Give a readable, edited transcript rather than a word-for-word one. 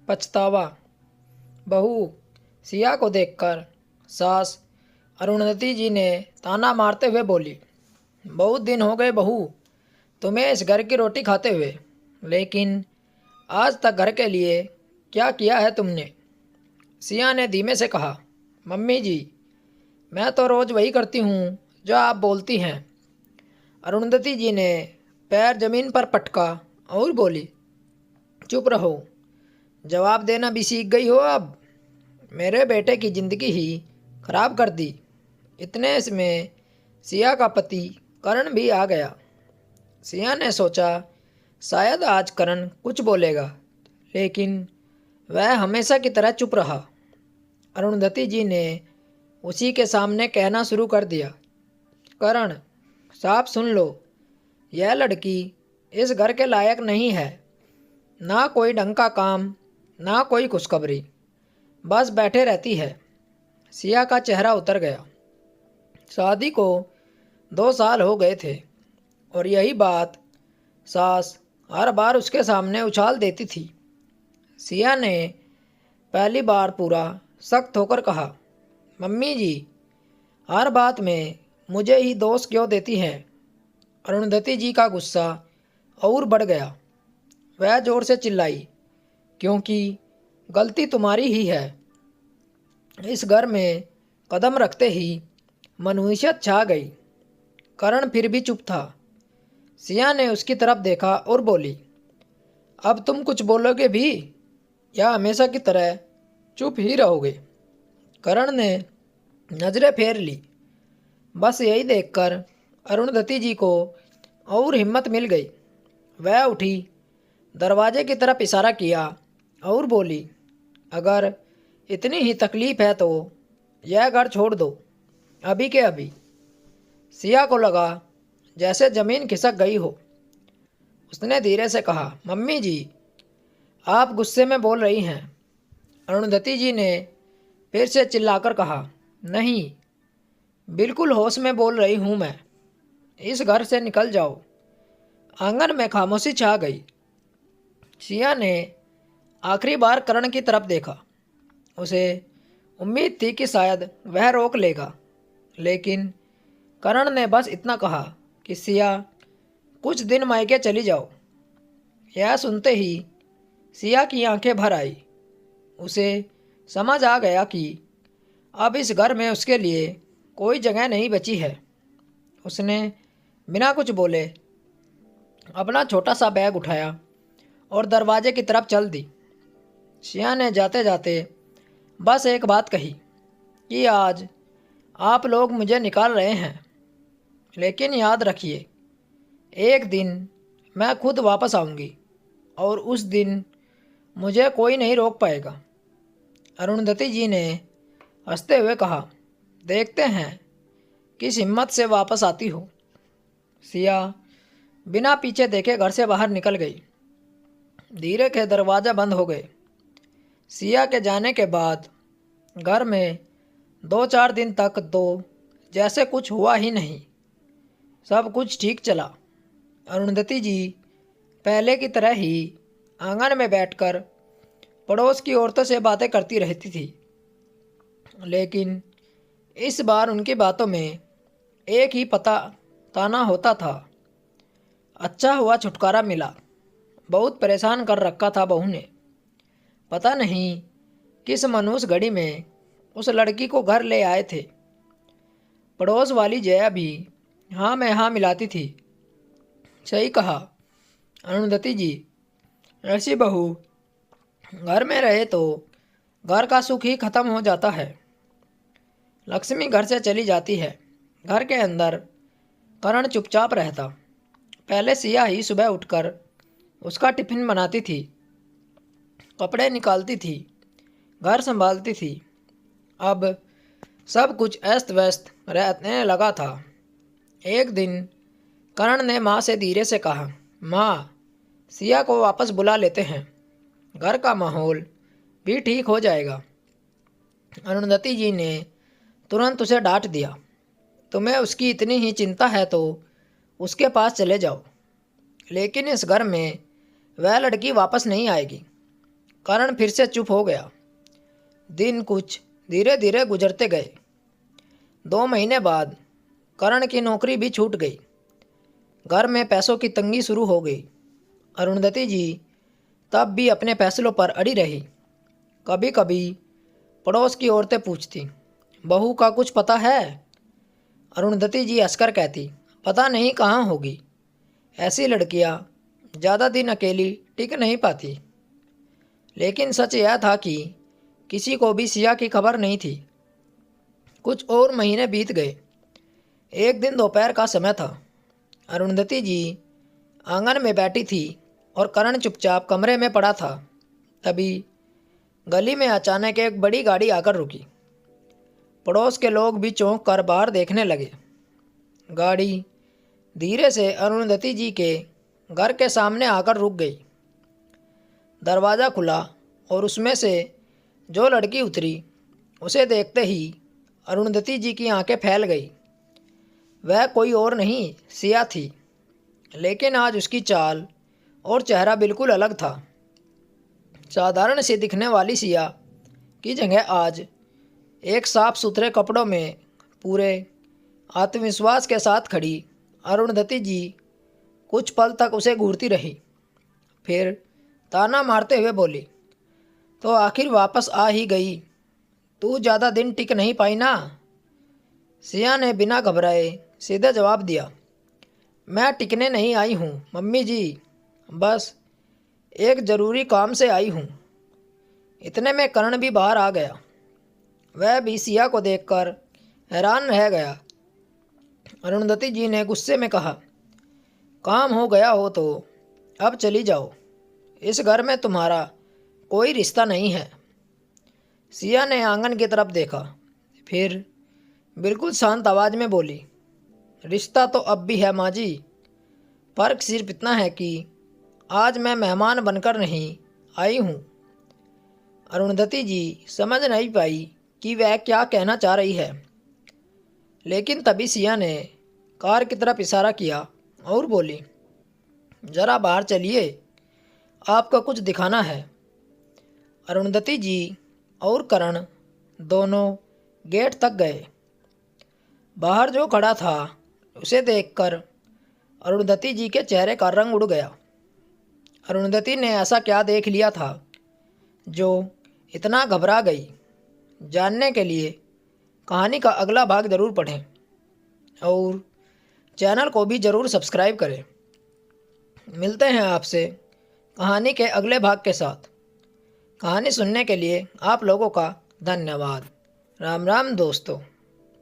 पछतावा। बहू सिया को देखकर सास अरुंधति जी ने ताना मारते हुए बोली, बहुत दिन हो गए बहू तुम्हें इस घर की रोटी खाते हुए, लेकिन आज तक घर के लिए क्या किया है तुमने। सिया ने धीमे से कहा, मम्मी जी मैं तो रोज़ वही करती हूँ जो आप बोलती हैं। अरुंधति जी ने पैर जमीन पर पटका और बोली, चुप रहो, जवाब देना भी सीख गई हो अब। मेरे बेटे की ज़िंदगी ही खराब कर दी। इतने में सिया का पति करण भी आ गया। सिया ने सोचा शायद आज करण कुछ बोलेगा, लेकिन वह हमेशा की तरह चुप रहा। अरुंधति जी ने उसी के सामने कहना शुरू कर दिया, करण साफ सुन लो, यह लड़की इस घर के लायक नहीं है। ना कोई ढंग का काम, ना कोई खुशखबरी, बस बैठे रहती है। सिया का चेहरा उतर गया। शादी को 2 साल हो गए थे और यही बात सास हर बार उसके सामने उछाल देती थी। सिया ने पहली बार पूरा सख्त होकर कहा, मम्मी जी हर बात में मुझे ही दोष क्यों देती हैं। अरुंधति जी का गुस्सा और बढ़ गया। वह जोर से चिल्लाई, क्योंकि गलती तुम्हारी ही है। इस घर में कदम रखते ही मनुष्यत छा गई। करण फिर भी चुप था। सिया ने उसकी तरफ देखा और बोली, अब तुम कुछ बोलोगे भी या हमेशा की तरह चुप ही रहोगे। करण ने नज़रें फेर ली। बस यही देखकर अरुंधति जी को और हिम्मत मिल गई। वह उठी, दरवाजे की तरफ इशारा किया और बोली, अगर इतनी ही तकलीफ़ है तो यह घर छोड़ दो, अभी के अभी। सिया को लगा जैसे ज़मीन खिसक गई हो। उसने धीरे से कहा, मम्मी जी आप गुस्से में बोल रही हैं। अरुंधति जी ने फिर से चिल्लाकर कहा, नहीं, बिल्कुल होश में बोल रही हूँ मैं। इस घर से निकल जाओ। आंगन में खामोशी छा गई। सिया ने आखिरी बार करण की तरफ देखा। उसे उम्मीद थी कि शायद वह रोक लेगा, लेकिन करण ने बस इतना कहा कि सिया कुछ दिन मायके चली जाओ। यह सुनते ही सिया की आंखें भर आई। उसे समझ आ गया कि अब इस घर में उसके लिए कोई जगह नहीं बची है। उसने बिना कुछ बोले अपना छोटा सा बैग उठाया और दरवाजे की तरफ चल दी। सिया ने जाते जाते बस एक बात कही कि आज आप लोग मुझे निकाल रहे हैं, लेकिन याद रखिए एक दिन मैं खुद वापस आऊँगी और उस दिन मुझे कोई नहीं रोक पाएगा। अरुंधति जी ने हंसते हुए कहा, देखते हैं किस हिम्मत से वापस आती हो। सिया बिना पीछे देखे घर से बाहर निकल गई। धीरे के दरवाज़ा बंद हो गए। सिया के जाने के बाद घर में 2-4 दिन तक तो जैसे कुछ हुआ ही नहीं। सब कुछ ठीक चला। अरुंधति जी पहले की तरह ही आंगन में बैठकर पड़ोस की औरतों से बातें करती रहती थी, लेकिन इस बार उनकी बातों में एक ही पता ताना होता था, अच्छा हुआ छुटकारा मिला। बहुत परेशान कर रखा था बहू ने। पता नहीं किस मनुष्य घड़ी में उस लड़की को घर ले आए थे। पड़ोस वाली जया भी हाँ में हाँ मिलाती थी। सही कहा अरुंधति जी, ऐसी बहू घर में रहे तो घर का सुख ही खत्म हो जाता है। लक्ष्मी घर से चली जाती है। घर के अंदर करण चुपचाप रहता। पहले सिया ही सुबह उठकर उसका टिफिन बनाती थी, कपड़े निकालती थी, घर संभालती थी। अब सब कुछ अस्त व्यस्त रहने लगा था। एक दिन करण ने माँ से धीरे से कहा, माँ सिया को वापस बुला लेते हैं, घर का माहौल भी ठीक हो जाएगा। अरुंधति जी ने तुरंत उसे डांट दिया, तुम्हें उसकी इतनी ही चिंता है तो उसके पास चले जाओ, लेकिन इस घर में वह लड़की वापस नहीं आएगी। करण फिर से चुप हो गया। दिन कुछ धीरे धीरे गुजरते गए। 2 महीने बाद करण की नौकरी भी छूट गई। घर में पैसों की तंगी शुरू हो गई। अरुंधति जी तब भी अपने फैसलों पर अड़ी रही। कभी कभी पड़ोस की औरतें पूछती, बहू का कुछ पता है? अरुंधति जी हंसकर कहती, पता नहीं कहाँ होगी। ऐसी लड़कियाँ ज़्यादा दिन अकेली टिक नहीं पाती। लेकिन सच यह था कि किसी को भी सिया की खबर नहीं थी। कुछ और महीने बीत गए। एक दिन दोपहर का समय था। अरुंधति जी आंगन में बैठी थी और करण चुपचाप कमरे में पड़ा था। तभी गली में अचानक एक बड़ी गाड़ी आकर रुकी। पड़ोस के लोग भी चौंक कर बाहर देखने लगे। गाड़ी धीरे से अरुंधति जी के घर के सामने आकर रुक गई। दरवाज़ा खुला और उसमें से जो लड़की उतरी, उसे देखते ही अरुंधति जी की आंखें फैल गई। वह कोई और नहीं, सिया थी। लेकिन आज उसकी चाल और चेहरा बिल्कुल अलग था। साधारण सी दिखने वाली सिया की जगह आज एक साफ सुथरे कपड़ों में पूरे आत्मविश्वास के साथ खड़ी अरुंधति जी कुछ पल तक उसे घूरती रही। फिर ताना मारते हुए बोली, तो आखिर वापस आ ही गई। तू ज़्यादा दिन टिक नहीं पाई ना? सिया ने बिना घबराए सीधे जवाब दिया, मैं टिकने नहीं आई हूँ मम्मी जी, बस एक ज़रूरी काम से आई हूँ। इतने में करण भी बाहर आ गया। वह भी सिया को देखकर हैरान रह गया। अरुंधति जी ने गुस्से में कहा, काम हो गया हो तो अब चली जाओ। इस घर में तुम्हारा कोई रिश्ता नहीं है। सिया ने आंगन की तरफ देखा, फिर बिल्कुल शांत आवाज़ में बोली, रिश्ता तो अब भी है माँ जी। फ़र्क सिर्फ इतना है कि आज मैं मेहमान बनकर नहीं आई हूँ। अरुंधति जी समझ नहीं पाई कि वह क्या कहना चाह रही है। लेकिन तभी सिया ने कार की तरफ इशारा किया और बोली, ज़रा बाहर चलिए, आपको कुछ दिखाना है। अरुंधति जी और करण दोनों गेट तक गए। बाहर जो खड़ा था उसे देखकर अरुंधति जी के चेहरे का रंग उड़ गया। अरुंधति ने ऐसा क्या देख लिया था जो इतना घबरा गई? जानने के लिए कहानी का अगला भाग ज़रूर पढ़ें और चैनल को भी ज़रूर सब्सक्राइब करें। मिलते हैं आपसे कहानी के अगले भाग के साथ। कहानी सुनने के लिए आप लोगों का धन्यवाद। राम राम दोस्तों।